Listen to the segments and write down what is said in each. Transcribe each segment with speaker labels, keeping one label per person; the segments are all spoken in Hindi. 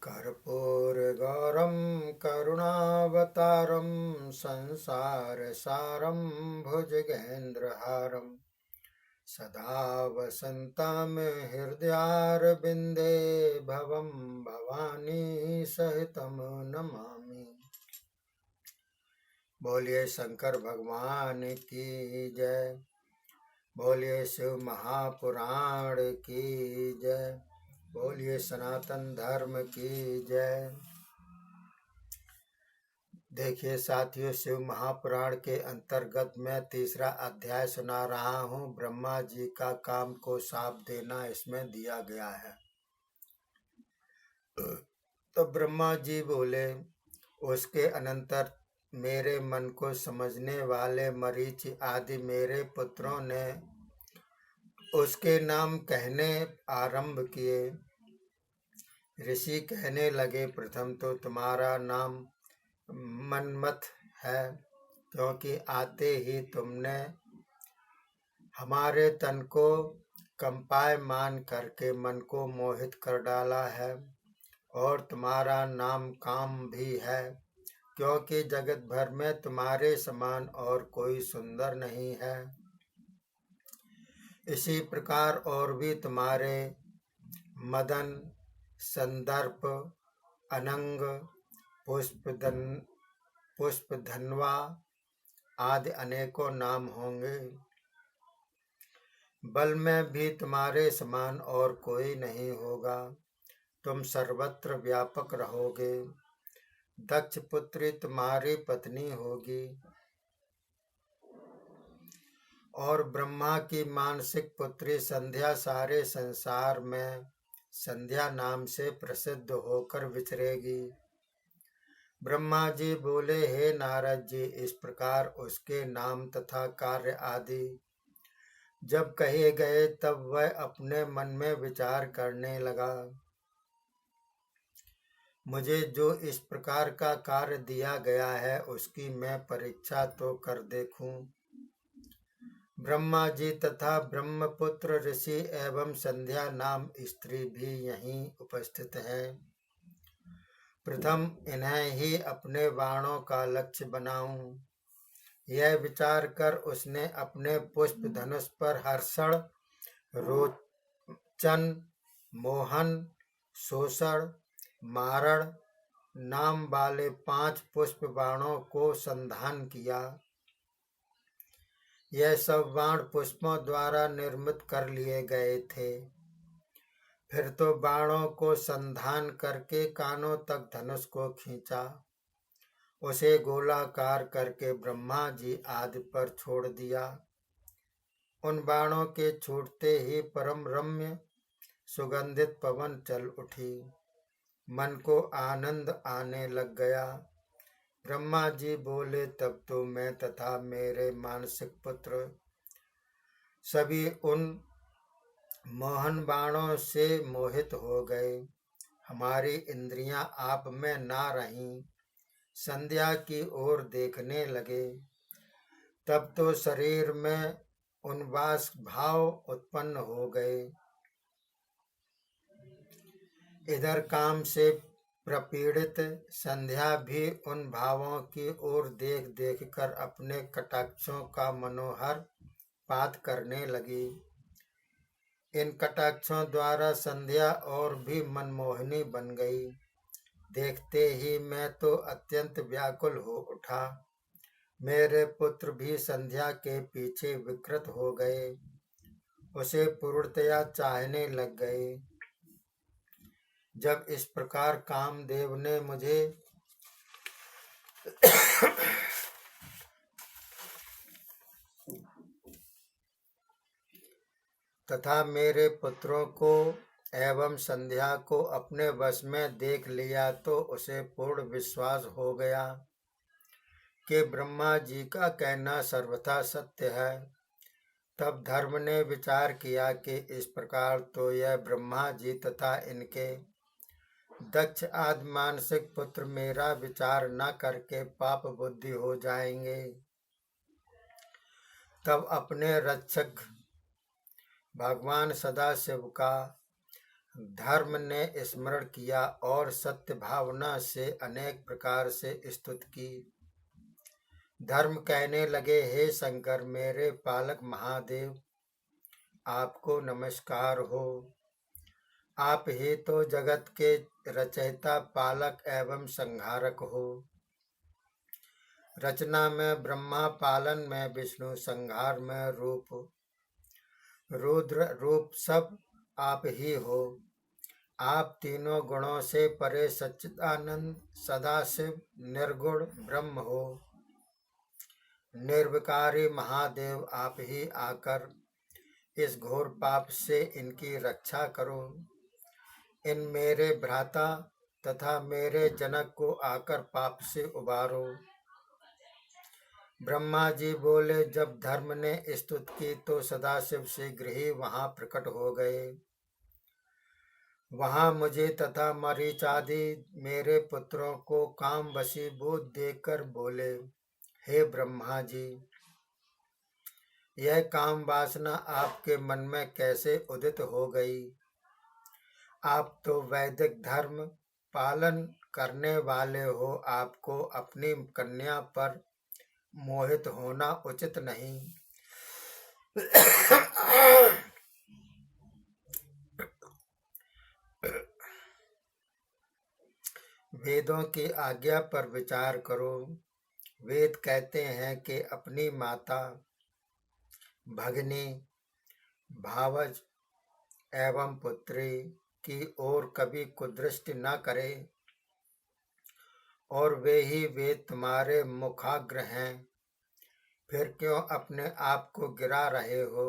Speaker 1: कर्पूरगौरं करुणावतारं संसारसारं भुजगेन्द्रहारं सदा वसन्तं हृदयारविन्दे भवं भवानी सहितं नमामि। बोलिए शंकर भगवान की जय। बोलिए शिव महापुराण की जय। बोलिए सनातन धर्म की जय। देखिए साथियों, शिव महापुराण के अंतर्गत मैं तीसरा अध्याय सुना रहा हूँ। ब्रह्मा जी का काम को साप देना इसमें दिया गया है। तो ब्रह्मा जी बोले, उसके अनंतर मेरे मन को समझने वाले मरीच आदि मेरे पुत्रों ने उसके नाम कहने आरंभ किए। ऋषि कहने लगे, प्रथम तो तुम्हारा नाम मनमथ है, क्योंकि आते ही तुमने हमारे तन को कंपायमान करके मन को मोहित कर डाला है। और तुम्हारा नाम काम भी है, क्योंकि जगत भर में तुम्हारे समान और कोई सुंदर नहीं है। इसी प्रकार और भी तुम्हारे मदन, संदर्प, अनंग, पुष्पधनवा आदि अनेकों नाम होंगे। बल में भी तुम्हारे समान और कोई नहीं होगा। तुम सर्वत्र व्यापक रहोगे। दक्ष पुत्री तुम्हारी पत्नी होगी और ब्रह्मा की मानसिक पुत्री संध्या सारे संसार में संध्या नाम से प्रसिद्ध होकर विचरेगी। ब्रह्मा जी बोले, हे नारद जी, इस प्रकार उसके नाम तथा कार्य आदि जब कहे गए तब वह अपने मन में विचार करने लगा। मुझे जो इस प्रकार का कार्य दिया गया है उसकी मैं परीक्षा तो कर देखूं। ब्रह्मा जी तथा ब्रह्मपुत्र ऋषि एवं संध्या नाम स्त्री भी यहीं उपस्थित हैं। प्रथम इन्हें ही अपने बाणों का लक्ष्य बनाऊं, यह विचार कर उसने अपने पुष्प धनुष पर हर्षण, रोचन, मोहन, शोषण, मारण नाम वाले 5 पुष्प बाणों को संधान किया। यह सब बाण पुष्पों द्वारा निर्मित कर लिए गए थे। फिर तो बाणों को संधान करके कानों तक धनुष को खींचा, उसे गोलाकार करके ब्रह्मा जी आदि पर छोड़ दिया। उन बाणों के छूटते ही परम रम्य सुगंधित पवन चल उठी। मन को आनंद आने लग गया। ब्रह्मा जी बोले, तब तो मैं तथा मेरे मानसिक पुत्र सभी उन मोहन बाणों से मोहित हो गए। हमारी इंद्रियां आप में ना रहीं, संध्या की ओर देखने लगे। तब तो शरीर में उन्माद भाव उत्पन्न हो गए। इधर काम से प्रपीड़ित संध्या भी उन भावों की ओर देख देख कर अपने कटाक्षों का मनोहर पात करने लगी। इन कटाक्षों द्वारा संध्या और भी मनमोहिनी बन गई। देखते ही मैं तो अत्यंत व्याकुल हो उठा। मेरे पुत्र भी संध्या के पीछे विकृत हो गए, उसे पूर्णतया चाहने लग गए। जब इस प्रकार कामदेव ने मुझे तथा मेरे पुत्रों को एवं संध्या को अपने वश में देख लिया तो उसे पूर्ण विश्वास हो गया कि ब्रह्मा जी का कहना सर्वथा सत्य है। तब धर्म ने विचार किया कि इस प्रकार तो यह ब्रह्मा जी तथा इनके दक्ष आदि मानसिक पुत्र मेरा विचार न करके पाप बुद्धि हो जाएंगे। तब अपने रक्षक भगवान सदाशिव का धर्म ने स्मरण किया और सत्य भावना से अनेक प्रकार से स्तुति की। धर्म कहने लगे, हे शंकर, मेरे पालक महादेव, आपको नमस्कार हो। आप ही तो जगत के रचयिता, पालक एवं संहारक हो। रचना में ब्रह्मा, पालन में विष्णु, संहार में रूप रुद्र, रूप सब आप ही हो। आप तीनों गुणों से परे सच्चिदानंद सदाशिव निर्गुण ब्रह्म हो। निर्विकारी महादेव, आप ही आकर इस घोर पाप से इनकी रक्षा करो। इन मेरे भ्राता तथा मेरे जनक को आकर पाप से उबारो। ब्रह्मा जी बोले, जब धर्म ने स्तुति की तो सदाशिव शीघ्र ही वहां प्रकट हो गए। वहां मुझे तथा मरीच आदि मेरे पुत्रों को काम वशीभूत देखकर बोले, हे ब्रह्मा जी, यह काम वासना आपके मन में कैसे उदित हो गई? आप तो वैदिक धर्म पालन करने वाले हो। आपको अपनी कन्या पर मोहित होना उचित नहीं। वेदों की आज्ञा पर विचार करो। वेद कहते हैं कि अपनी माता, भगिनी, भावज एवं पुत्री की ओर कभी कुदृष्टि न करे, और वे ही वेद तुम्हारे मुखाग्र हैं। फिर क्यों अपने आप को गिरा रहे हो?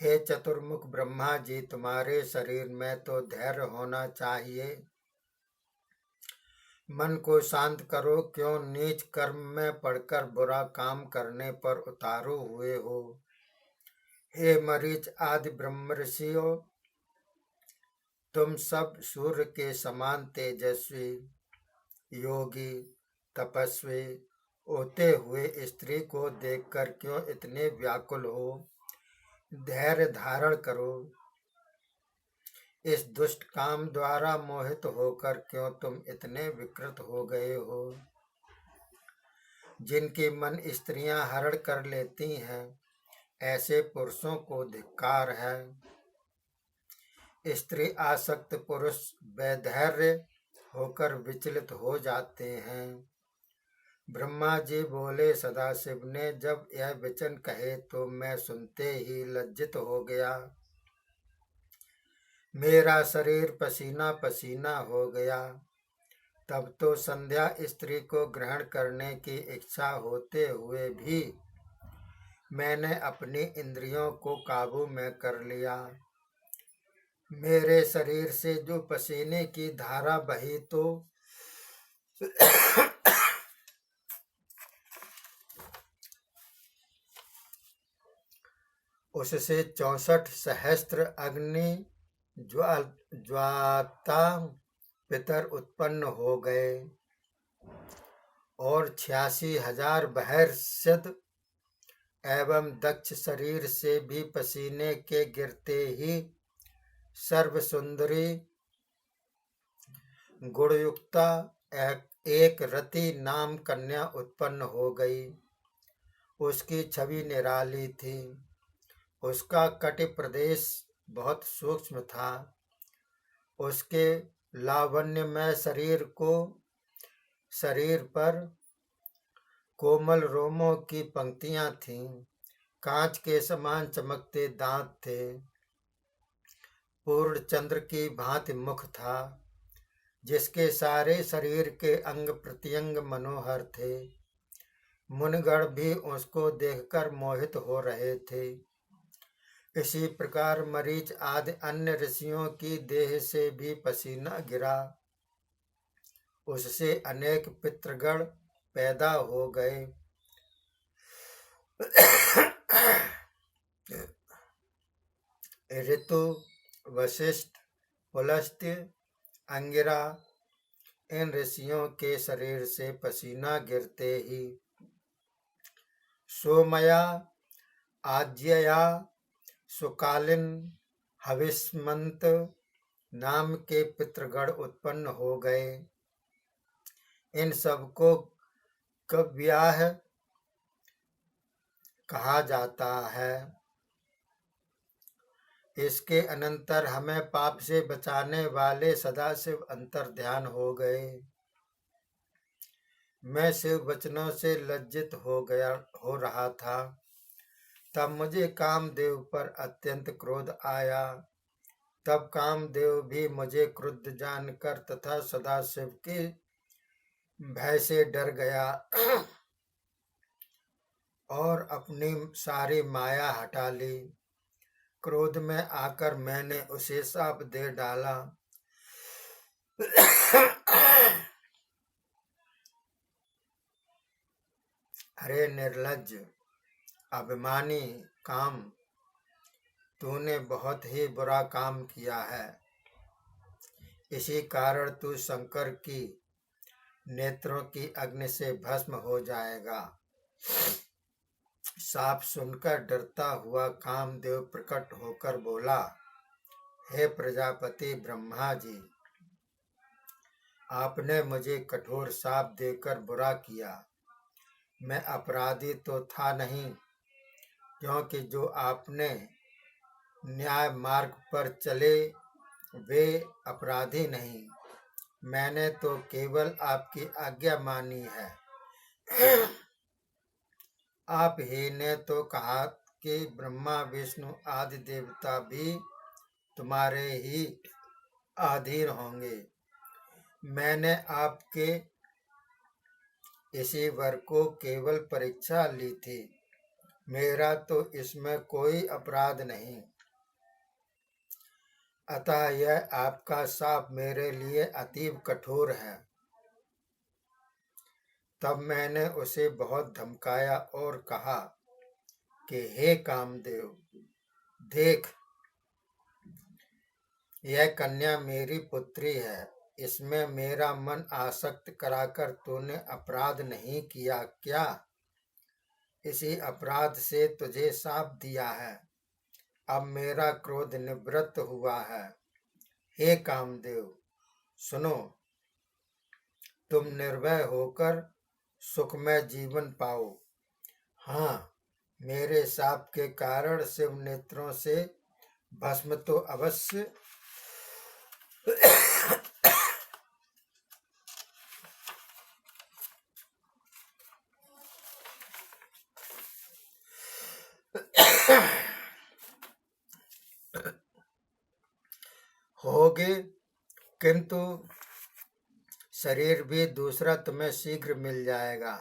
Speaker 1: हे चतुर्मुख ब्रह्मा जी, तुम्हारे शरीर में तो धैर्य होना चाहिए। मन को शांत करो। क्यों नीच कर्म में पड़कर बुरा काम करने पर उतारू हुए हो? हे मरीच आदि ब्रह्मर्षियों, तुम सब सूर्य के समान तेजस्वी, योगी, तपस्वी होते हुए स्त्री को देखकर क्यों इतने व्याकुल हो? धैर्य धारण करो। इस दुष्ट काम द्वारा मोहित होकर क्यों तुम इतने विकृत हो गए हो? जिनकी मन स्त्रियां हरण कर लेती हैं, ऐसे पुरुषों को धिक्कार है। स्त्री आसक्त पुरुष वैधैर्य होकर विचलित हो जाते हैं। ब्रह्मा जी बोले, सदाशिव ने जब यह वचन कहे तो मैं सुनते ही लज्जित हो गया। मेरा शरीर पसीना पसीना हो गया। तब तो संध्या स्त्री को ग्रहण करने की इच्छा होते हुए भी मैंने अपनी इंद्रियों को काबू में कर लिया। मेरे शरीर से जो पसीने की धारा बही तो उससे 64 सहस्त्र अग्नि ज्वाता पितर उत्पन्न हो गए और 86,000 बहिर्षद एवं दक्ष शरीर से भी पसीने के गिरते ही सर्व सुंदरी गुणयुक्ता एक रति नाम कन्या उत्पन्न हो गई। उसकी छवि निराली थी। उसका कटि प्रदेश बहुत सूक्ष्म था। उसके लावण्यमय शरीर पर कोमल रोमों की पंक्तियां थीं। कांच के समान चमकते दांत थे। पूर्ण चंद्र की भांति मुख था, जिसके सारे शरीर के अंग प्रत्यंग मनोहर थे। मुनिगण भी उसको देखकर मोहित हो रहे थे। इसी प्रकार मरीच आदि अन्य ऋषियों की देह से भी पसीना गिरा। उससे अनेक पितृगण पैदा हो गए। ऋतु, वशिष्ठ, पुलस्त्य, अंगिरा, इन ऋषियों के शरीर से पसीना गिरते ही सोमया, आज्यया, सुकालिन, हविष्मंत, नाम के पितृगण उत्पन्न हो गए। इन सबको कव्याह कहा जाता है। इसके अनंतर हमें पाप से बचाने वाले सदाशिव अंतर्ध्यान हो गए। मैं शिव वचनों से लज्जित हो रहा था। तब मुझे कामदेव पर अत्यंत क्रोध आया। तब कामदेव भी मुझे क्रुद्ध जानकर तथा सदाशिव के भय से डर गया और अपनी सारी माया हटा ली। क्रोध में आकर मैंने उसे शाप दे डाला। अरे निर्लज्ज अभिमानी काम, तूने बहुत ही बुरा काम किया है। इसी कारण तू शंकर की नेत्रों की अग्नि से भस्म हो जाएगा। साप सुनकर डरता हुआ कामदेव प्रकट होकर बोला, हे प्रजापति ब्रह्मा जी, आपने मुझे कठोर शाप देकर बुरा किया। मैं अपराधी तो था नहीं, क्योंकि जो आपने न्याय मार्ग पर चले वे अपराधी नहीं। मैंने तो केवल आपकी आज्ञा मानी है। आप ही ने तो कहा कि ब्रह्मा विष्णु आदि देवता भी तुम्हारे ही अधीन होंगे। मैंने आपके इसी वर को केवल परीक्षा ली थी। मेरा तो इसमें कोई अपराध नहीं। अतः यह आपका शाप मेरे लिए अतीव कठोर है। तब मैंने उसे बहुत धमकाया और कहा कि हे कामदेव, देख, यह कन्या मेरी पुत्री है। इसमें मेरा मन आसक्त कराकर तूने अपराध नहीं किया क्या? इसी अपराध से तुझे शाप दिया है। अब मेरा क्रोध निवृत्त हुआ है। हे कामदेव, सुनो, तुम निर्भय होकर सुखमय जीवन पाओ। हाँ, मेरे शाप के कारण शिव नेत्रों से भस्म तो अवश्य होगे, किंतु शरीर भी दूसरा तुम्हें शीघ्र मिल जाएगा।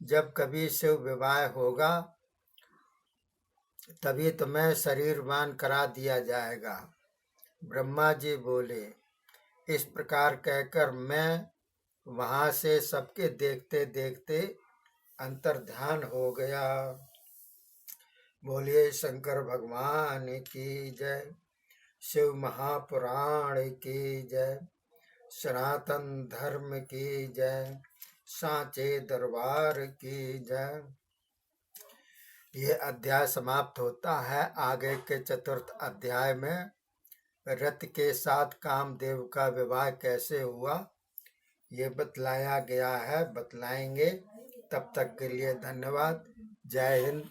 Speaker 1: जब कभी शिव विवाह होगा तभी तुम्हें शरीरवान करा दिया जाएगा। ब्रह्मा जी बोले। इस प्रकार कहकर मैं वहां से सबके देखते देखते अंतर्ध्यान हो गया। बोलिए शंकर भगवान की जय। शिव महापुराण की जय। सनातन धर्म की जय। सांचे दरबार की जय। ये अध्याय समाप्त होता है। आगे के चतुर्थ अध्याय में रति के साथ कामदेव का विवाह कैसे हुआ ये बतलाया गया है, बतलाएंगे। तब तक के लिए धन्यवाद। जय हिंद।